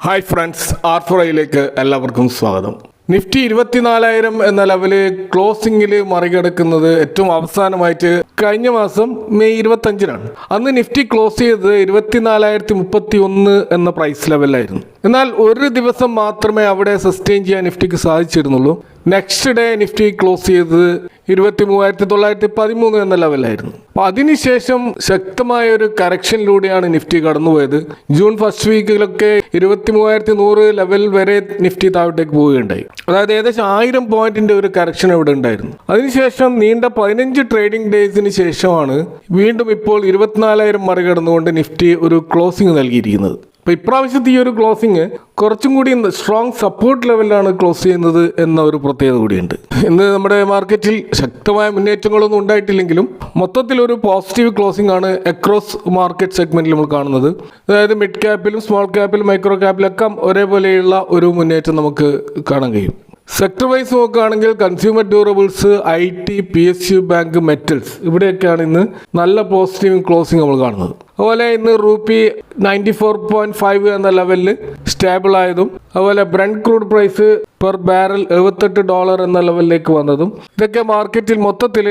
Hi friends, R4iലേക്ക് എല്ലാവർക്കും സ്വാഗതം. Nifty 24,000 എന്ന ലെവല് ക്ലോസിംഗിൽ മറികടക്കുന്നത് ഏറ്റവും അവസാനമായിട്ട് കഴിഞ്ഞ മാസം മെയ് 25-നാണ്. അന്ന് നിഫ്റ്റി ക്ലോസ് ചെയ്തത് 24,031 എന്ന പ്രൈസ് ലെവലിലായിരുന്നു. എന്നാൽ ഒരു ദിവസം മാത്രമേ അവിടെ സസ്റ്റെയിൻ ചെയ്യാൻ നിഫ്റ്റിക്ക് സാധിച്ചിരുന്നുള്ളൂ. നെക്സ്റ്റ് ഡേ നിഫ്റ്റി ക്ലോസ് ചെയ്തത് 23,913 എന്ന ലെവലായിരുന്നു. അപ്പോൾ അതിനുശേഷം ശക്തമായ ഒരു കറക്ഷനിലൂടെയാണ് നിഫ്റ്റി കടന്നുപോയത്. ജൂൺ ഫസ്റ്റ് വീക്കിലൊക്കെ 23,100 ലെവൽ വരെ നിഫ്റ്റി താഴോട്ടേക്ക് പോവുകയുണ്ടായി. അതായത് ഏകദേശം 1000 പോയിന്റിന്റെ ഒരു കറക്ഷൻ ഇവിടെ ഉണ്ടായിരുന്നു. അതിനുശേഷം നീണ്ട 15 ട്രേഡിംഗ് ഡേയ്സിന് ശേഷമാണ് വീണ്ടും ഇപ്പോൾ 24,000 മറികടന്നുകൊണ്ട് നിഫ്റ്റി ഒരു ക്ലോസിംഗ് നൽകിയിരിക്കുന്നത്. അപ്പോൾ ഇപ്രാവശ്യത്തെ ഈ ഒരു ക്ലോസിംഗ് കുറച്ചും കൂടി സ്ട്രോങ് സപ്പോർട്ട് ലെവലിലാണ് ക്ലോസ് ചെയ്യുന്നത് എന്ന ഒരു പ്രത്യേകത കൂടിയുണ്ട്. ഇന്ന് നമ്മുടെ മാർക്കറ്റിൽ ശക്തമായ മുന്നേറ്റങ്ങളൊന്നും ഉണ്ടായിട്ടില്ലെങ്കിലും മൊത്തത്തിൽ ഒരു പോസിറ്റീവ് ക്ലോസിംഗ് ആണ് അക്രോസ് മാർക്കറ്റ് സെഗ്മെന്റിൽ നമ്മൾ കാണുന്നത്. അതായത് മിഡ് ക്യാപ്പിലും സ്മോൾ ക്യാപ്പിലും മൈക്രോ ക്യാപ്പിലൊക്കെ ഒരേപോലെയുള്ള ഒരു മുന്നേറ്റം നമുക്ക് കാണാൻ കഴിയും. സെക്ടർ വൈസ് നോക്കുകയാണെങ്കിൽ consumer durables, IT, PSU bank, metals ഇവിടെയൊക്കെയാണ് ഇന്ന് നല്ല പോസിറ്റീവ് ക്ലോസിംഗ് നമ്മൾ കാണുന്നത്. അതുപോലെ ഇന്ന് രൂപി 94.5 എന്ന ലെവലിൽ സ്റ്റേബിൾ ആയതും, അതുപോലെ Brent crude price per barrel $78 എന്ന ലെവലിലേക്ക് വന്നതും ഇതൊക്കെ മാർക്കറ്റിൽ മൊത്തത്തിൽ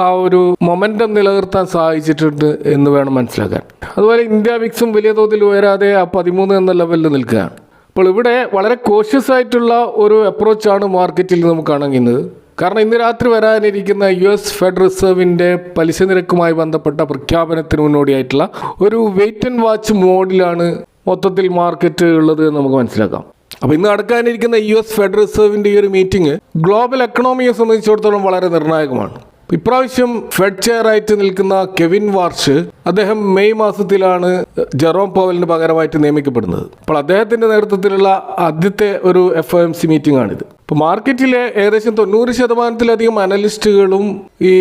ആ ഒരു മൊമെന്റം നിലനിർത്താൻ സഹായിച്ചിട്ടുണ്ട് എന്ന് വേണം മനസ്സിലാക്കാൻ. അതുപോലെ ഇന്ത്യ മിക്സും വലിയ തോതിൽ ഉയരാതെ ആ 13 എന്ന ലെവലിൽ നിൽക്കുകയാണ്. അപ്പോൾ ഇവിടെ വളരെ കോഷ്യസ് ആയിട്ടുള്ള ഒരു അപ്രോച്ചാണ് മാർക്കറ്റിൽ നമുക്ക് കാണാൻ കഴിയുന്നത്. കാരണം ഇന്ന് രാത്രി വരാനിരിക്കുന്ന US ഫെഡ് റിസർവിൻ്റെ പലിശ നിരക്കുമായി ബന്ധപ്പെട്ട പ്രഖ്യാപനത്തിന് മുന്നോടിയായിട്ടുള്ള ഒരു വെയിറ്റ് ആൻഡ് വാച്ച് മോഡിലാണ് മൊത്തത്തിൽ മാർക്കറ്റ് ഉള്ളത് എന്ന് നമുക്ക് മനസ്സിലാക്കാം. അപ്പോൾ ഇന്ന് നടക്കാനിരിക്കുന്ന US ഫെഡ് റിസർവിൻ്റെ ഈ ഒരു മീറ്റിംഗ് ഗ്ലോബൽ എക്കണോമിയെ സംബന്ധിച്ചിടത്തോളം വളരെ നിർണായകമാണ്. ഇപ്രാവശ്യം ഫെഡ് ചെയർ ആയിട്ട് നിൽക്കുന്ന കെവിൻ വാർഷ്, അദ്ദേഹം മെയ് മാസത്തിലാണ് ജെറോം പവലിന് പകരമായിട്ട് നിയമിക്കപ്പെടുന്നത്. അപ്പോൾ അദ്ദേഹത്തിന്റെ നേതൃത്വത്തിലുള്ള ആദ്യത്തെ ഒരു FOMC മീറ്റിംഗ് ആണിത്. ഇപ്പോൾ മാർക്കറ്റിലെ ഏകദേശം 90% അനലിസ്റ്റുകളും ഈ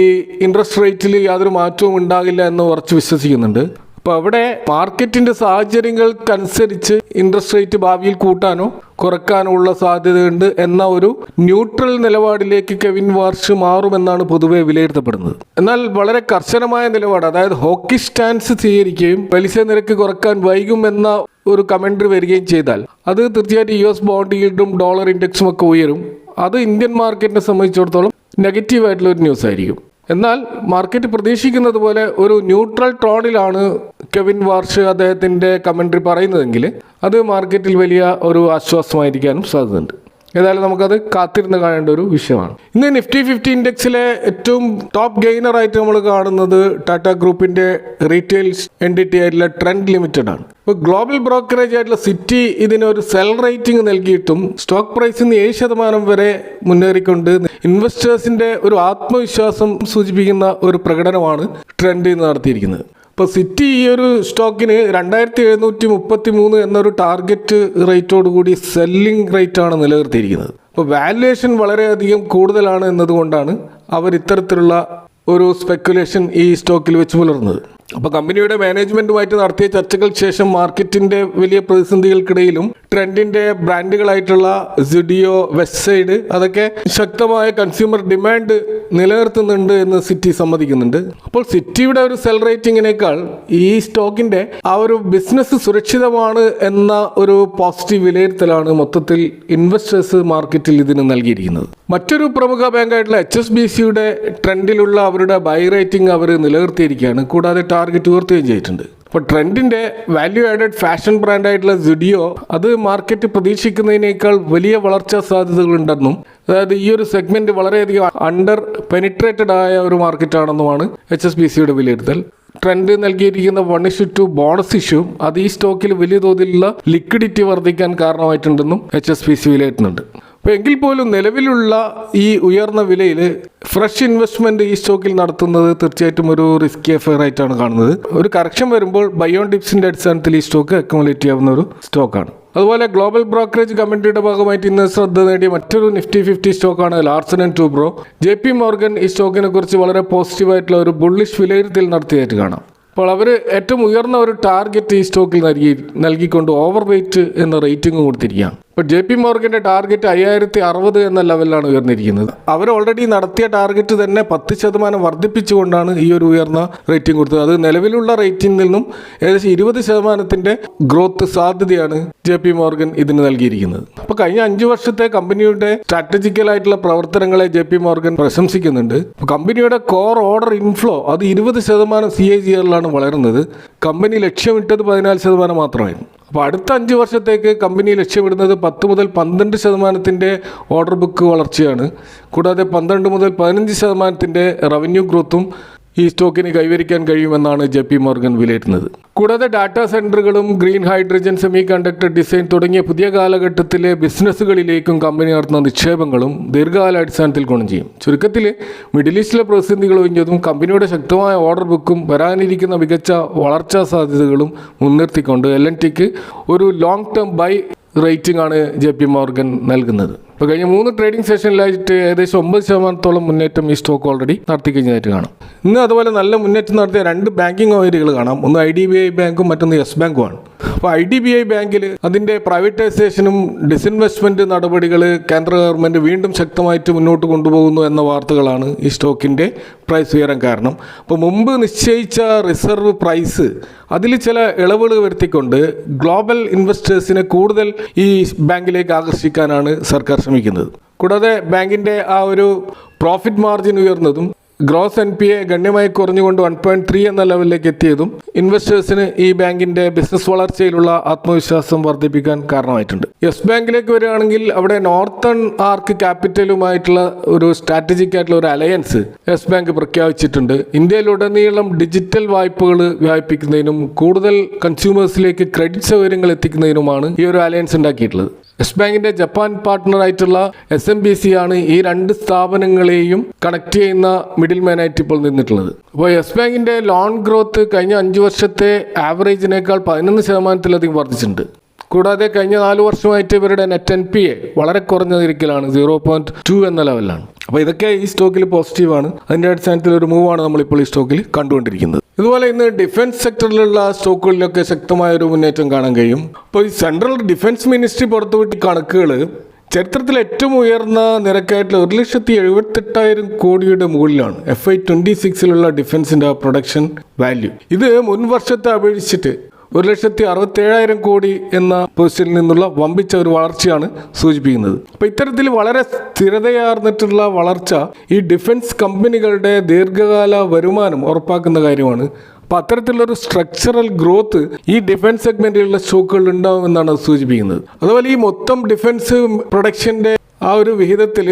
ഇൻട്രസ്റ്റ് റേറ്റിൽ യാതൊരു മാറ്റവും ഉണ്ടാകില്ല എന്ന് ഉറച്ചു വിശ്വസിക്കുന്നുണ്ട്. അപ്പോൾ അവിടെ മാർക്കറ്റിന്റെ സാഹചര്യങ്ങൾക്കനുസരിച്ച് ഇൻട്രസ്റ്റ് റേറ്റ് ഭാവിയിൽ കൂട്ടാനോ കുറയ്ക്കാനോ ഉള്ള സാധ്യതയുണ്ട് എന്ന ഒരു ന്യൂട്രൽ നിലപാടിലേക്ക് കെവിൻ വാർഷ് മാറുമെന്നാണ് പൊതുവെ വിലയിരുത്തപ്പെടുന്നത്. എന്നാൽ വളരെ കർശനമായ നിലപാട്, അതായത് ഹോക്കി സ്റ്റാൻസ് സ്വീകരിക്കുകയും പലിശ നിരക്ക് കുറയ്ക്കാൻ വൈകുമെന്ന ഒരു കമന്ററി വരികയും ചെയ്താൽ അത് തീർച്ചയായിട്ടും US ബോണ്ട് ഈൽഡും ഡോളർ ഇൻഡെക്സും ഒക്കെ ഉയരും. അത് ഇന്ത്യൻ മാർക്കറ്റിനെ സംബന്ധിച്ചിടത്തോളം നെഗറ്റീവായിട്ടുള്ള ഒരു ന്യൂസ് ആയിരിക്കും. എന്നാൽ മാർക്കറ്റ് പ്രതീക്ഷിക്കുന്നത് പോലെ ഒരു ന്യൂട്രൽ ടോണിലാണ് കെവിൻ വാർഷ് അദ്ദേഹത്തിൻ്റെ കമന്ററി പറയുന്നതെങ്കിൽ അത് മാർക്കറ്റിൽ വലിയ ഒരു ആശ്വാസമായിരിക്കാനും സാധ്യതയുണ്ട്. ഏതായാലും നമുക്കത് കാത്തിരുന്ന് കാണേണ്ട ഒരു വിഷയമാണ്. ഇന്ന് നിഫ്റ്റി 50 ഇൻഡെക്സിലെ ഏറ്റവും ടോപ്പ് ഗെയിനറായിട്ട് നമ്മൾ കാണുന്നത് ടാറ്റ ഗ്രൂപ്പിന്റെ റീറ്റെയിൽ എൻറ്റിറ്റി ആയിട്ടുള്ള ട്രെൻഡ് ലിമിറ്റഡ് ആണ്. ഇപ്പോൾ ഗ്ലോബൽ ബ്രോക്കറേജ് ആയിട്ടുള്ള സിറ്റി ഇതിനൊരു സെൽ റേറ്റിംഗ് നൽകിയിട്ടും സ്റ്റോക്ക് പ്രൈസിൽ നിന്ന് 7% വരെ മുന്നേറിക്കൊണ്ട് ഇൻവെസ്റ്റേഴ്സിന്റെ ഒരു ആത്മവിശ്വാസം സൂചിപ്പിക്കുന്ന ഒരു പ്രകടനമാണ് ട്രെൻഡ് നടത്തിയിരിക്കുന്നത്. ഇപ്പോൾ സിറ്റി ഈ ഒരു സ്റ്റോക്കിന് 2,733 എന്നൊരു ടാർഗറ്റ് റേറ്റോടുകൂടി സെല്ലിംഗ് റേറ്റാണ് നിലനിർത്തിയിരിക്കുന്നത്. അപ്പോൾ വാല്യുവേഷൻ വളരെയധികം കൂടുതലാണ് എന്നതുകൊണ്ടാണ് അവർ ഇത്തരത്തിലുള്ള ഒരു സ്പെക്കുലേഷൻ ഈ സ്റ്റോക്കിൽ വെച്ച് പുലർന്നത്. അപ്പോൾ കമ്പനിയുടെ മാനേജ്മെന്റുമായിട്ട് നടത്തിയ ചർച്ചകൾക്ക് ശേഷം മാർക്കറ്റിന്റെ വലിയ പ്രതിസന്ധികൾക്കിടയിലും ട്രെൻഡിന്റെ ബ്രാൻഡുകളായിട്ടുള്ള സുഡിയോ, വെസ്റ്റ്സൈഡ് അതൊക്കെ ശക്തമായ കൺസ്യൂമർ ഡിമാൻഡ് നിലനിർത്തുന്നുണ്ട് എന്ന് സിറ്റി സമ്മതിക്കുന്നുണ്ട്. അപ്പോൾ സിറ്റിയുടെ ഒരു സെൽ റേറ്റിംഗിനേക്കാൾ ഈ സ്റ്റോക്കിന്റെ ആ ഒരു ബിസിനസ് സുരക്ഷിതമാണ് എന്ന ഒരു പോസിറ്റീവ് വിലയിരുത്തലാണ് മൊത്തത്തിൽ ഇൻവെസ്റ്റേഴ്സ് മാർക്കറ്റിൽ ഇതിന് നൽകിയിരിക്കുന്നത്. മറ്റൊരു പ്രമുഖ ബാങ്കായിട്ടുള്ള HSBCയുടെ ട്രെൻഡിലുള്ള അവരുടെ ബൈ റേറ്റിംഗ് അവർ നിലനിർത്തിയിരിക്കുകയാണ്. കൂടാതെ ടാർഗറ്റ് ഉയർത്തുകയും ചെയ്തിട്ടുണ്ട്. അപ്പോൾ ട്രെൻഡിന്റെ വാല്യൂ ആഡഡ് ഫാഷൻ ബ്രാൻഡായിട്ടുള്ള സുഡിയോ അത് മാർക്കറ്റ് പ്രതീക്ഷിക്കുന്നതിനേക്കാൾ വലിയ വളർച്ചാ സാധ്യതകളുണ്ടെന്നും, അതായത് ഈ ഒരു സെഗ്മെന്റ് വളരെയധികം അണ്ടർ പെനിട്രേറ്റഡ് ആയ ഒരു മാർക്കറ്റാണെന്നുമാണ് HSBCയുടെ വിലയിരുത്തൽ. ട്രെൻഡ് നൽകിയിരിക്കുന്ന 1:2 ബോണസ് ഇഷ്യൂ അത് ഈ സ്റ്റോക്കിൽ വലിയ തോതിലുള്ള ലിക്വിഡിറ്റി വർദ്ധിക്കാൻ കാരണമായിട്ടുണ്ടെന്നും HSBC വിലയിരുത്തുന്നുണ്ട്. അപ്പോൾ എങ്കിൽ പോലും നിലവിലുള്ള ഈ ഉയർന്ന വിലയിൽ ഫ്രഷ് ഇൻവെസ്റ്റ്മെന്റ് ഈ സ്റ്റോക്കിൽ നടത്തുന്നത് തീർച്ചയായിട്ടും ഒരു റിസ്കി അഫെയർ ആയിട്ടാണ് കാണുന്നത്. ഒരു കറക്ഷൻ വരുമ്പോൾ ബൈ ഓൺ ഡിപ്സിന്റെ അടിസ്ഥാനത്തിൽ ഈ സ്റ്റോക്ക് അക്യുമുലേറ്റ് ചെയ്യാവുന്ന ഒരു സ്റ്റോക്കാണ്. അതുപോലെ ഗ്ലോബൽ ബ്രോക്കറേജ് കമ്മിറ്റിയുടെ ഭാഗമായിട്ട് ഇന്ന് ശ്രദ്ധ നേടിയ മറ്റൊരു നിഫ്റ്റി 50 സ്റ്റോക്കാണ് Larsen and Toubro. JP Morgan ഈ സ്റ്റോക്കിനെ കുറിച്ച് വളരെ പോസിറ്റീവായിട്ടുള്ള ഒരു ബുള്ളിഷ് വിലയിരുത്തൽ നടത്തിയായിട്ട് കാണാം. അപ്പോൾ അവർ ഏറ്റവും ഉയർന്ന ഒരു ടാർഗറ്റ് ഈ സ്റ്റോക്കിൽ നൽകിക്കൊണ്ട് ഓവർ വെയ്റ്റ് എന്ന റേറ്റിംഗ് കൊടുത്തിരിക്കുകയാണ്. ഇപ്പോൾ JP Morganന്റെ ടാർഗറ്റ് 5060 എന്ന ലെവലിലാണ് ഉയർന്നിരിക്കുന്നത്. അവർ ഓൾറെഡി നടത്തിയ ടാർഗറ്റ് തന്നെ 10% വർദ്ധിപ്പിച്ചുകൊണ്ടാണ് ഈ ഒരു ഉയർന്ന റേറ്റിംഗ് കൊടുത്തത്. അത് നിലവിലുള്ള റേറ്റിംഗിൽ നിന്നും ഏകദേശം 20% ഗ്രോത്ത് സാധ്യതയാണ് JP Morgan ഇതിന് നൽകിയിരിക്കുന്നത്. അപ്പോൾ കഴിഞ്ഞ 5 വർഷത്തെ കമ്പനിയുടെ സ്ട്രാറ്റജിക്കലായിട്ടുള്ള പ്രവർത്തനങ്ങളെ JP Morgan പ്രശംസിക്കുന്നുണ്ട്. കമ്പനിയുടെ കോർ ഓർഡർ ഇൻഫ്ലോ അത് 20% CAGR-ലാണ് വളരുന്നത്. കമ്പനി ലക്ഷ്യമിട്ടത് 14% മാത്രമായിരുന്നു. അപ്പോൾ അടുത്ത 5 വർഷത്തേക്ക് കമ്പനി ലക്ഷ്യമിടുന്നത് 10 മുതൽ 12% ഓർഡർ ബുക്ക് വളർച്ചയാണ്. കൂടാതെ 12 മുതൽ 15% റവന്യൂ ഗ്രോത്തും ഈ സ്റ്റോക്കിന് കൈവരിക്കാൻ കഴിയുമെന്നാണ് JP Morgan വിലയിരുത്തുന്നത്. കൂടാതെ ഡാറ്റാ സെൻറ്ററുകളും green hydrogen semi conductor design തുടങ്ങിയ പുതിയ കാലഘട്ടത്തിലെ ബിസിനസ്സുകളിലേക്കും കമ്പനി നടത്തുന്ന നിക്ഷേപങ്ങളും ദീർഘകാലാടിസ്ഥാനത്തിൽ ഗുണം ചെയ്യും. ചുരുക്കത്തിൽ മിഡിൽ ഈസ്റ്റിലെ പ്രതിസന്ധികൾ ഒഴിഞ്ഞതും കമ്പനിയുടെ ശക്തമായ ഓർഡർ ബുക്കും വരാനിരിക്കുന്ന മികച്ച വളർച്ചാ സാധ്യതകളും മുൻനിർത്തിക്കൊണ്ട് L&Tക്ക് ഒരു ലോങ് ടേം ബൈ റേറ്റിംഗ് ആണ് JP Morgan നൽകുന്നത്. ഇപ്പോൾ കഴിഞ്ഞ 3 ട്രേഡിംഗ് സെഷനിലായിട്ട് ഏകദേശം 9% മുന്നേറ്റം ഈ സ്റ്റോക്ക് ഓൾറെഡി നടത്തിക്കഴിഞ്ഞതായിട്ട് കാണാം. ഇന്ന് അതുപോലെ നല്ല മുന്നേറ്റം നടത്തിയ 2 ബാങ്കിങ് ഓഹരികൾ കാണാം. ഒന്ന് IDBI ബാങ്കും മറ്റൊന്ന് യെസ് ബാങ്കുമാണ്. അപ്പോൾ IDBI ബാങ്കിൽ അതിൻ്റെ പ്രൈവറ്റൈസേഷനും ഡിസ്ഇൻവെസ്റ്റ്മെൻറ്റ് നടപടികൾ കേന്ദ്ര ഗവൺമെൻറ് വീണ്ടും ശക്തമായിട്ട് മുന്നോട്ട് കൊണ്ടുപോകുന്നു എന്ന വാർത്തകളാണ് ഈ സ്റ്റോക്കിൻ്റെ പ്രൈസ് ഉയരാൻ കാരണം. അപ്പോൾ മുമ്പ് നിശ്ചയിച്ച റിസർവ് പ്രൈസ് അതിൽ ചില ഇളവുകൾ വരുത്തിക്കൊണ്ട് ഗ്ലോബൽ ഇൻവെസ്റ്റേഴ്സിനെ കൂടുതൽ ഈ ബാങ്കിലേക്ക് ആകർഷിക്കാനാണ് സർക്കാർ ശ്രമിക്കുന്നത്. കൂടാതെ ബാങ്കിൻ്റെ ആ ഒരു പ്രോഫിറ്റ് മാർജിൻ ഉയർന്നതും ഗ്രോസ് NPA ഗണ്യമായി കുറഞ്ഞുകൊണ്ട് 1.3 എന്ന ലെവലിലേക്ക് എത്തിയതും ഇൻവെസ്റ്റേഴ്സിന് ഈ ബാങ്കിൻ്റെ ബിസിനസ് വളർച്ചയിലുള്ള ആത്മവിശ്വാസം വർദ്ധിപ്പിക്കാൻ കാരണമായിട്ടുണ്ട്. യെസ് ബാങ്കിലേക്ക് വരികയാണെങ്കിൽ അവിടെ നോർത്തേൺ ആർക്ക് ക്യാപിറ്റലുമായിട്ടുള്ള ഒരു സ്ട്രാറ്റജിക് ആയിട്ടുള്ള ഒരു അലയൻസ് യെസ് ബാങ്ക് പ്രഖ്യാപിച്ചിട്ടുണ്ട്. ഇന്ത്യയിലുടനീളം ഡിജിറ്റൽ വായ്പകൾ വ്യാപിപ്പിക്കുന്നതിനും കൂടുതൽ കൺസ്യൂമേഴ്സിലേക്ക് ക്രെഡിറ്റ് സൗകര്യങ്ങൾ എത്തിക്കുന്നതിനുമാണ് ഈ ഒരു അലയൻസ് ഉണ്ടാക്കിയിട്ടുള്ളത്. യെസ് ബാങ്കിന്റെ ജപ്പാൻ പാർട്ട്ണറായിട്ടുള്ള SMBC ആണ് ഈ 2 സ്ഥാപനങ്ങളെയും കണക്ട് ചെയ്യുന്ന മിഡിൽ മാനായിട്ട് ഇപ്പോൾ നിന്നിട്ടുള്ളത്. അപ്പോൾ യെസ് ബാങ്കിന്റെ ലോൺ ഗ്രോത്ത് കഴിഞ്ഞ 5 വർഷത്തെ ആവറേജിനേക്കാൾ 11% വർദ്ധിച്ചിട്ടുണ്ട്. കൂടാതെ കഴിഞ്ഞ 4 വർഷമായിട്ട് ഇവരുടെ നെറ്റ് NPA വളരെ കുറഞ്ഞ നിരക്കിലാണ്, 0.2 എന്ന ലെവലിലാണ്. അപ്പോൾ ഇതൊക്കെ ഈ സ്റ്റോക്കിൽ പോസിറ്റീവാണ്. അതിൻ്റെ അടിസ്ഥാനത്തിൽ ഒരു മൂവാണ് നമ്മളിപ്പോൾ ഈ സ്റ്റോക്കിൽ കണ്ടുകൊണ്ടിരിക്കുന്നത്. ഇതുപോലെ ഇന്ന് ഡിഫൻസ് സെക്ടറിലുള്ള സ്റ്റോക്കുകളിലൊക്കെ ശക്തമായൊരു മുന്നേറ്റം കാണാൻ കഴിയും. അപ്പോൾ ഈ സെൻട്രൽ ഡിഫൻസ് മിനിസ്ട്രി പുറത്തുവിട്ട കണക്കുകൾ ചരിത്രത്തിൽ ഏറ്റവും ഉയർന്ന നിരക്കായിട്ടുള്ള 1,78,000 കോടിയുടെ മുകളിലാണ് FY 26 ഡിഫൻസിൻ്റെ പ്രൊഡക്ഷൻ വാല്യൂ. ഇത് മുൻ വർഷത്തെ അപേക്ഷിച്ചിട്ട് 1,67,000 കോടി എന്ന പൊസിഷനിൽ നിന്നുള്ള വമ്പിച്ച ഒരു വളർച്ചയാണ് സൂചിപ്പിക്കുന്നത്. അപ്പോൾ ഇത്തരത്തിൽ വളരെ സ്ഥിരതയാർന്നിട്ടുള്ള വളർച്ച ഈ ഡിഫൻസ് കമ്പനികളുടെ ദീർഘകാല വരുമാനം ഉറപ്പാക്കുന്ന കാര്യമാണ്. അപ്പോൾ അത്തരത്തിലുള്ളൊരു സ്ട്രക്ചറൽ ഗ്രോത്ത് ഈ ഡിഫൻസ് സെഗ്മെന്റിലുള്ള സ്റ്റോക്കുകളിൽ ഉണ്ടാവുമെന്നാണ് സൂചിപ്പിക്കുന്നത്. അതുപോലെ ഈ മൊത്തം ഡിഫൻസ് പ്രൊഡക്ഷൻ്റെ ആ ഒരു വിഹിതത്തിൽ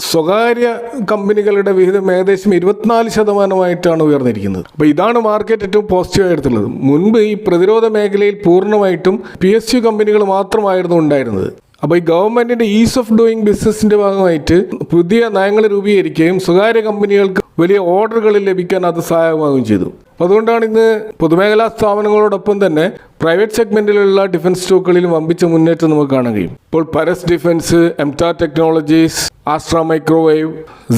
സ്വകാര്യ കമ്പനികളുടെ വിഹിതം ഏകദേശം 24% ഉയർന്നിരിക്കുന്നത്. അപ്പോൾ ഇതാണ് മാർക്കറ്റ് ഏറ്റവും പോസിറ്റീവായി എടുത്തുള്ളത്. മുൻപ് ഈ പ്രതിരോധ മേഖലയിൽ പൂർണ്ണമായിട്ടും PSU കമ്പനികൾ മാത്രമായിരുന്നു ഉണ്ടായിരുന്നത്. അപ്പോൾ ഈ ഗവൺമെൻറ്റിൻ്റെ ഈസ് ഓഫ് ഡൂയിങ് ബിസിനസിൻ്റെ ഭാഗമായിട്ട് പുതിയ നയങ്ങൾ രൂപീകരിക്കുകയും സ്വകാര്യ കമ്പനികൾക്ക് വലിയ ഓർഡറുകൾ ലഭിക്കാൻ അത് സഹായമാവുകയും ചെയ്തു. അതുകൊണ്ടാണ് ഇന്ന് പൊതുമേഖലാ സ്ഥാപനങ്ങളോടൊപ്പം തന്നെ പ്രൈവറ്റ് സെഗ്മെന്റിലുള്ള ഡിഫൻസ് സ്റ്റോക്കുകളിലും വമ്പിച്ച മുന്നേറ്റം നമുക്ക് കാണാൻ കഴിയും. ഇപ്പോൾ Paras Defence, MTAR Technologies, Astra Microwave,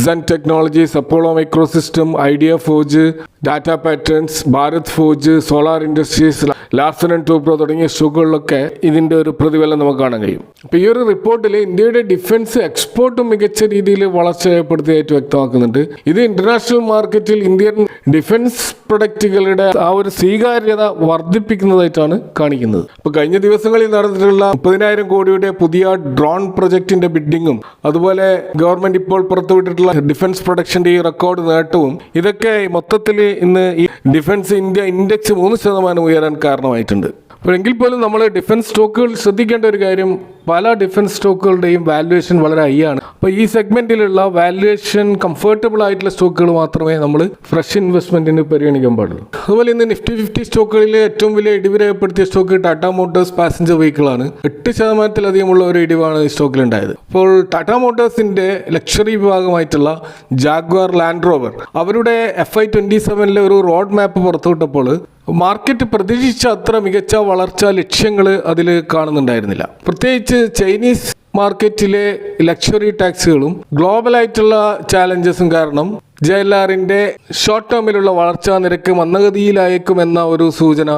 Zen Technologies, Apollo Microsystem, Idea Forge, Data Patterns, Bharat Forge, Solar Industries, Larsen and Toubro തുടങ്ങിയ സ്റ്റോക്കുകളിലൊക്കെ ഇതിൻ്റെ ഒരു പ്രതിഫലം നമുക്ക് കാണാൻ കഴിയും. അപ്പോൾ ഈ ഒരു റിപ്പോർട്ടിൽ ഇന്ത്യയുടെ ഡിഫൻസ് എക്സ്പോർട്ടും മികച്ച രീതിയിൽ വളർച്ച രേഖപ്പെടുത്തിയായിട്ട് വ്യക്തമാക്കുന്നുണ്ട്. ഇത് ഇന്റർനാഷണൽ മാർക്കറ്റിൽ ഇന്ത്യൻ ഡിഫൻസ് പ്രൊഡക്റ്റുകളുടെ ആ ഒരു സ്വീകാര്യത വർദ്ധിപ്പിക്കുന്നതായിട്ടാണ് കാണിക്കുന്നത്. അപ്പോൾ കഴിഞ്ഞ ദിവസങ്ങളിൽ നടന്നിട്ടുള്ള 30,000 കോടിയുടെ പുതിയ ഡ്രോൺ പ്രൊജക്ടിന്റെ ബിഡിങ്ങും അതുപോലെ ഗവൺമെന്റ് ഇപ്പോൾ പുറത്തുവിട്ടിട്ടുള്ള ഡിഫൻസ് പ്രൊഡക്ഷന്റെ ഈ റെക്കോർഡ് നേട്ടവും ഇതൊക്കെ മൊത്തത്തിൽ ഇന്ന് ഈ ഡിഫൻസ് ഇന്ത്യ ഇൻഡെക്സ് 3% ഉയരാൻ കാരണമായിട്ടുണ്ട്. എങ്കിൽ പോലും നമ്മൾ ഡിഫൻസ് സ്റ്റോക്കുകൾ ശ്രദ്ധിക്കേണ്ട ഒരു കാര്യം, പല ഡിഫൻസ് സ്റ്റോക്കുകളുടെയും വാല്യുവേഷൻ വളരെ ഹൈ ആണ്. അപ്പോൾ ഈ സെഗ്മെന്റിലുള്ള വാല്യുവേഷൻ കംഫർട്ടബിൾ ആയിട്ടുള്ള സ്റ്റോക്കുകൾ മാത്രമേ നമ്മൾ ഫ്രഷ് ഇൻവെസ്റ്റ്മെന്റിന് പരിഗണിക്കാൻ പാടുള്ളൂ. അതുപോലെ ഇന്ന് Nifty 50 സ്റ്റോക്കുകളിൽ ഏറ്റവും വലിയ ഇടിവ് രേഖപ്പെടുത്തിയ സ്റ്റോക്ക് ടാറ്റ മോട്ടോഴ്സ് പാസഞ്ചർ വെഹിക്കിളാണ്. 8%-ലധികമുള്ള ഒരു ഇടിവാണ് ഈ സ്റ്റോക്കിലുണ്ടായത്. അപ്പോൾ ടാറ്റ മോട്ടോഴ്സിന്റെ ലക്ഷറി വിഭാഗമായിട്ടുള്ള ജാഗ്വാർ ലാൻഡ് റോവർ അവരുടെ FY 27 ഒരു റോഡ് മാപ്പ് പുറത്തുവിട്ടപ്പോൾ മാർക്കറ്റ് പ്രതീക്ഷിച്ച അത്ര മികച്ച വളർച്ചാ ലക്ഷ്യങ്ങൾ അതിൽ കാണുന്നുണ്ടായിരുന്നില്ല. പ്രത്യേകിച്ച് ചൈനീസ് മാർക്കറ്റിലെ ലക്ഷറി ടാക്സുകളും ഗ്ലോബലായിട്ടുള്ള ചാലഞ്ചസും കാരണം JLRന്റെ ഷോർട്ട് ടേമിലുള്ള വളർച്ചാ നിരക്ക് മന്ദഗതിയിലായേക്കുമെന്ന ഒരു സൂചന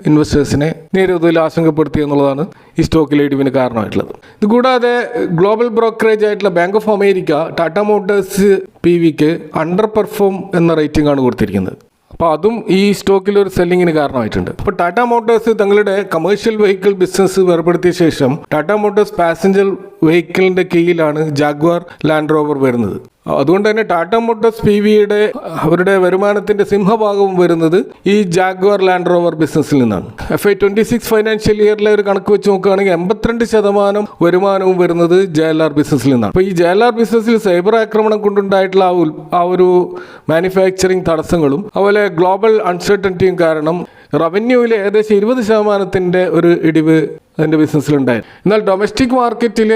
ഇൻവെസ്റ്റേഴ്സിനെ നേരിയ തോതിൽ ആശങ്കപ്പെടുത്തി എന്നുള്ളതാണ് ഈ സ്റ്റോക്കിലെ ഇടിവിന് കാരണമായിട്ടുള്ളത്. ഇതുകൂടാതെ ഗ്ലോബൽ ബ്രോക്കറേജ് ആയിട്ടുള്ള Bank of America Tata Motors PVക്ക് അണ്ടർ പെർഫോം എന്ന റേറ്റിംഗ് ആണ് കൊടുത്തിരിക്കുന്നത്. അപ്പോൾ അതും ഈ സ്റ്റോക്കിൽ ഒരു സെല്ലിങ്ങിന് കാരണമായിട്ടുണ്ട്. അപ്പോൾ ടാറ്റ മോട്ടോഴ്സ് തങ്ങളുടെ കമേഴ്ഷ്യൽ വെഹിക്കിൾ ബിസിനസ് വേർപെടുത്തിയ ശേഷം ടാറ്റ മോട്ടോഴ്സ് പാസഞ്ചർ വെഹിക്കിളിൻ്റെ കീഴിലാണ് ജാഗ്വാർ ലാൻഡ് റോവർ വരുന്നത്. അതുകൊണ്ട് തന്നെ ടാറ്റ മോട്ടോഴ്സ് PVയുടെ അവരുടെ വരുമാനത്തിൻ്റെ സിംഹഭാഗവും വരുന്നത് ഈ ജാഗ്വാർ ലാൻഡ് റോവർ ബിസിനസ്സിൽ നിന്നാണ്. FY 26 ഫൈനാൻഷ്യൽ ഇയറിലെ ഒരു കണക്ക് വെച്ച് നോക്കുകയാണെങ്കിൽ 82% വരുമാനവും വരുന്നത് JLR ബിസിനസ്സിൽ നിന്നാണ്. അപ്പോൾ ഈ JLR ബിസിനസ്സിൽ സൈബർ ആക്രമണം കൊണ്ടുണ്ടായിട്ടുള്ള ആ ഒരു മാനുഫാക്ചറിങ് തടസ്സങ്ങളും അതുപോലെ ഗ്ലോബൽ അൺസർട്ടനിറ്റിയും കാരണം റവന്യൂവിൽ ഏകദേശം 20% ഒരു ഇടിവ് അതിൻ്റെ ബിസിനസ്സിലുണ്ടായി. എന്നാൽ ഡൊമസ്റ്റിക് മാർക്കറ്റിൽ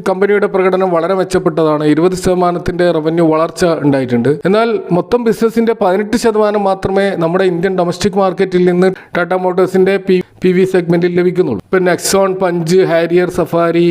കമ്പനിയുടെ പ്രകടനം വളരെ മെച്ചപ്പെട്ടതാണ്. 20% റവന്യൂ വളർച്ച ഉണ്ടായിട്ടുണ്ട്. എന്നാൽ മൊത്തം ബിസിനസ്സിൻ്റെ 18% മാത്രമേ നമ്മുടെ ഇന്ത്യൻ ഡൊമസ്റ്റിക് മാർക്കറ്റിൽ നിന്ന് ടാറ്റ മോട്ടോഴ്സിൻ്റെ PV സെഗ്മെൻറ്റിൽ ലഭിക്കുന്നുള്ളൂ. ഇപ്പം നെക്സോൺ, പഞ്ച്, ഹാരിയർ, സഫാരി,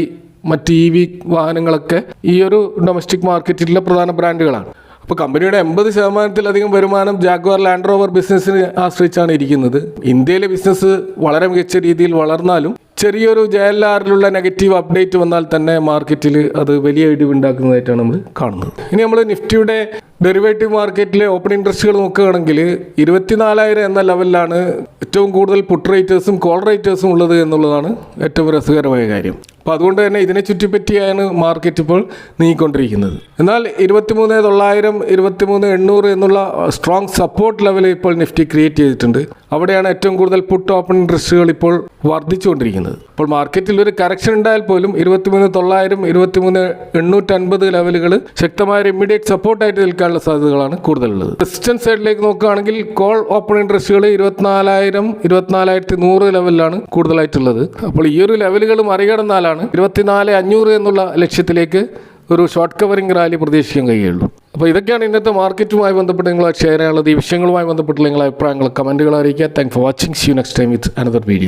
മറ്റ് EV വാഹനങ്ങളൊക്കെ ഈ ഒരു ഡൊമസ്റ്റിക് മാർക്കറ്റിലെ പ്രധാന ബ്രാൻഡുകളാണ്. അപ്പോൾ കമ്പനിയുടെ 80%-ലധികം വരുമാനം ജാഗ്വാർ ലാൻഡ് റോവർ ബിസിനസ്സിനെ ആശ്രയിച്ചാണ് ഇരിക്കുന്നത്. ഇന്ത്യയിലെ ബിസിനസ് വളരെ മികച്ച രീതിയിൽ വളർന്നാലും ചെറിയൊരു JLRലുള്ള നെഗറ്റീവ് അപ്ഡേറ്റ് വന്നാൽ തന്നെ മാർക്കറ്റിൽ അത് വലിയ ഇടിവുണ്ടാക്കുന്നതായിട്ടാണ് നമ്മൾ കാണുന്നത്. ഇനി നമ്മൾ നിഫ്റ്റിയുടെ ഡെറിവേറ്റീവ് മാർക്കറ്റിലെ ഓപ്പൺ ഇൻട്രസ്റ്റുകൾ നോക്കുകയാണെങ്കിൽ 24,000 എന്ന ലെവലിലാണ് ഏറ്റവും കൂടുതൽ പുട്ട് റേറ്റേഴ്സും കോൾ റേറ്റേഴ്സും ഉള്ളത് എന്നുള്ളതാണ് ഏറ്റവും രസകരമായ കാര്യം. അപ്പോൾ അതുകൊണ്ട് തന്നെ ഇതിനെ ചുറ്റിപ്പറ്റിയാണ് മാർക്കറ്റ് ഇപ്പോൾ നീങ്ങിക്കൊണ്ടിരിക്കുന്നത്. എന്നാൽ 23,900, 23,800 എന്നുള്ള സ്ട്രോങ് സപ്പോർട്ട് ലെവൽ ഇപ്പോൾ നിഫ്റ്റി ക്രിയേറ്റ് ചെയ്തിട്ടുണ്ട്. അവിടെയാണ് ഏറ്റവും കൂടുതൽ പുട്ട് ഓപ്പൺ ഇൻട്രസ്റ്റുകൾ ഇപ്പോൾ വർദ്ധിച്ചുകൊണ്ടിരിക്കുന്നത്. അപ്പോൾ മാർക്കറ്റിൽ ഒരു കറക്ഷൻ ഉണ്ടായാൽ പോലും 23,900, 23,850 ലെവലുകൾ ശക്തമായ ഒരു ഇമ്മീഡിയറ്റ് സപ്പോർട്ടായിട്ട് നിൽക്കാനുള്ള സാധ്യതകളാണ് കൂടുതലുള്ളത്. റെസിസ്റ്റൻസ് സൈഡിലേക്ക് നോക്കുകയാണെങ്കിൽ കോൾ ഓപ്പൺ ഇൻട്രസ്റ്റുകൾ 24,000, 24,100 ലെവലിലാണ് കൂടുതലായിട്ടുള്ളത്. അപ്പോൾ ഈ ഒരു ലെവലുകൾ മറികടന്നാലാണ് 24,500 എന്നുള്ള ലക്ഷ്യത്തിലേക്ക് ഒരു ഷോർട്ട് കവറിംഗ് റാലി പ്രതീക്ഷിക്കാൻ കഴിയുള്ളൂ. അപ്പോൾ ഇതൊക്കെയാണ് ഇന്നത്തെ മാർക്കറ്റുമായി ബന്ധപ്പെട്ട് നിങ്ങൾ ഷെയർ ചെയ്യാനുള്ളത്. ഈ വിഷയങ്ങളുമായി ബന്ധപ്പെട്ടുള്ള നിങ്ങളുടെ അഭിപ്രായങ്ങൾ കമൻറ്റുകൾ അറിയിക്കുക. Thanks for watching. See you next time with another video.